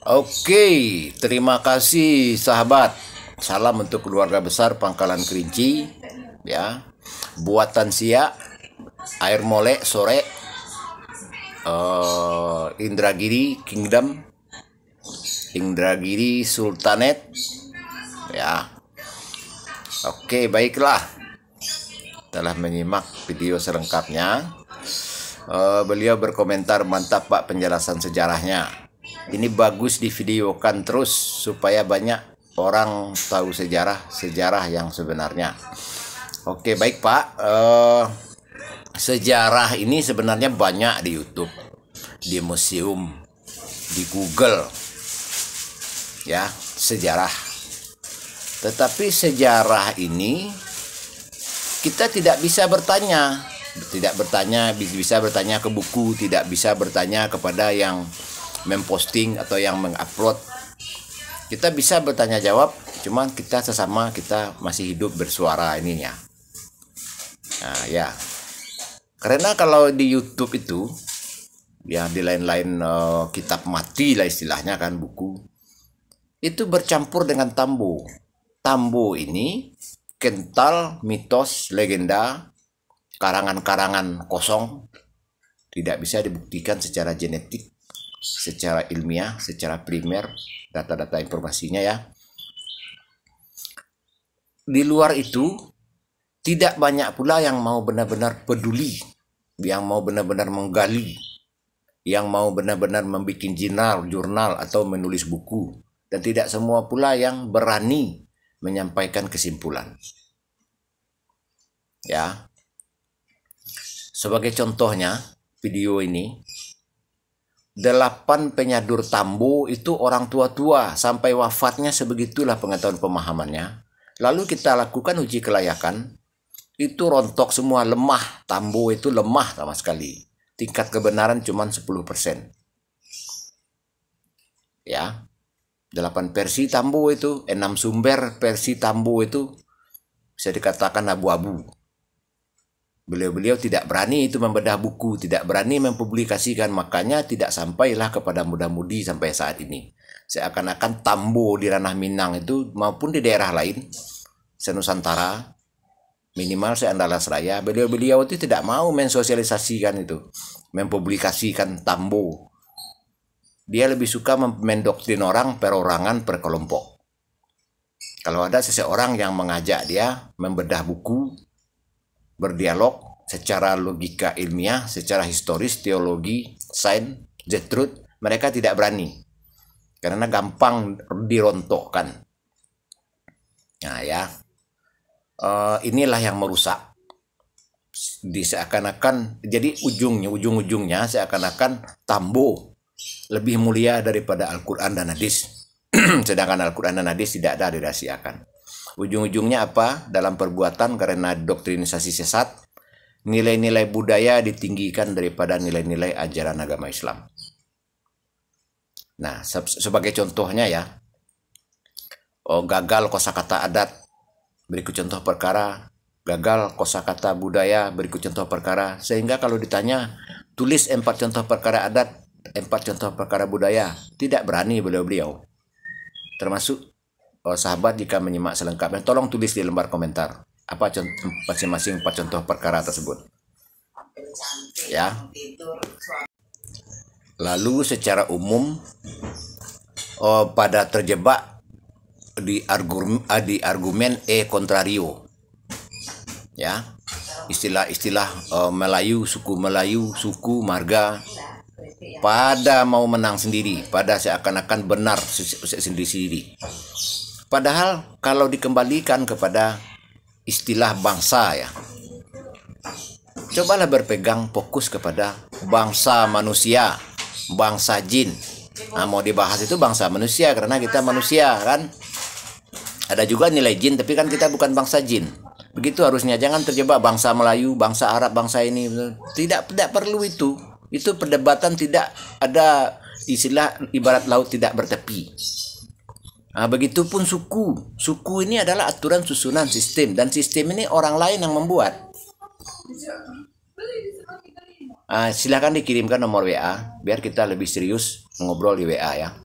Oke, terima kasih sahabat. Salam untuk keluarga besar Pangkalan Kerinci, ya. Buatan Sia, Air Molek Sore, Indragiri Kingdom, Indragiri Sultanate, ya. Oke, baiklah. Telah menyimak video selengkapnya. Beliau berkomentar, mantap Pak penjelasan sejarahnya. Ini bagus divideokan terus supaya banyak orang tahu sejarah yang sebenarnya. Oke, baik Pak. Sejarah ini sebenarnya banyak di YouTube, di museum, di Google, ya, sejarah. Tetapi sejarah ini kita tidak bisa bertanya. Bisa bertanya ke buku, tidak bisa bertanya kepada yang memposting atau yang mengupload. Kita bisa bertanya jawab, cuman kita sesama kita masih hidup bersuara ininya. Nah, ya. Karena kalau di YouTube itu, ya di lain-lain kitab mati lah istilahnya kan, buku itu bercampur dengan tambo. Tambo ini kental mitos, legenda, karangan-karangan kosong, tidak bisa dibuktikan secara genetik, secara ilmiah, secara primer, data-data informasinya ya. Di luar itu, tidak banyak pula yang mau benar-benar peduli, yang mau benar-benar menggali, yang mau benar-benar membuat jurnal atau menulis buku, dan tidak semua pula yang berani menyampaikan kesimpulan. Ya. Sebagai contohnya, video ini, 8 penyadur tambo itu orang tua-tua, sampai wafatnya sebegitulah pengetahuan pemahamannya. Lalu kita lakukan uji kelayakan, itu rontok semua, lemah. Tambo itu lemah sama sekali. Tingkat kebenaran cuma 10%. Ya, 8 versi tambo itu, 6 sumber versi tambo itu bisa dikatakan abu-abu. Beliau-beliau tidak berani itu membedah buku, tidak berani mempublikasikan, makanya tidak sampailah kepada muda-mudi sampai saat ini. Seakan-akan tambo di ranah Minang itu maupun di daerah lain, senusantara, minimal se-Andalas Raya, beliau-beliau itu tidak mau mensosialisasikan itu, mempublikasikan tambo. Dia lebih suka mendoktrin orang perorangan per kelompok. Kalau ada seseorang yang mengajak dia membedah buku, berdialog secara logika ilmiah, secara historis, teologi, sains, the truth, mereka tidak berani karena gampang dirontokkan. Nah ya, inilah yang merusak. Seakan-akan jadi ujung-ujungnya seakan-akan tambo lebih mulia daripada Al-Quran dan Hadis. Sedangkan Al-Quran dan Hadis tidak ada dirahasiakan. Ujung-ujungnya apa? Dalam perbuatan karena doktrinisasi sesat, nilai-nilai budaya ditinggikan daripada nilai-nilai ajaran agama Islam. Nah, sebagai contohnya ya, gagal kosakata adat, berikut contoh perkara, gagal kosakata budaya, berikut contoh perkara, sehingga kalau ditanya, tulis 4 contoh perkara adat, 4 contoh perkara budaya, tidak berani beliau-beliau. Termasuk sahabat, jika menyimak selengkapnya, tolong tulis di lembar komentar apa masing-masing 4 contoh perkara tersebut. Ya. Lalu secara umum pada terjebak di argumen contrario. Ya. Istilah-istilah Melayu, suku marga, pada mau menang sendiri, pada seakan-akan benar sendiri-sendiri. Padahal kalau dikembalikan kepada istilah bangsa ya, cobalah berpegang fokus kepada bangsa manusia, bangsa jin. Nah, mau dibahas itu bangsa manusia karena kita manusia kan. Ada juga nilai jin, tapi kan kita bukan bangsa jin. Begitu harusnya, jangan terjebak bangsa Melayu, bangsa Arab, bangsa ini. Tidak perlu itu. Itu perdebatan tidak ada, istilah ibarat laut tidak bertepi. Nah, begitupun suku. Suku ini adalah aturan susunan sistem, dan sistem ini orang lain yang membuat. Silakan dikirimkan nomor WA biar kita lebih serius ngobrol di WA ya.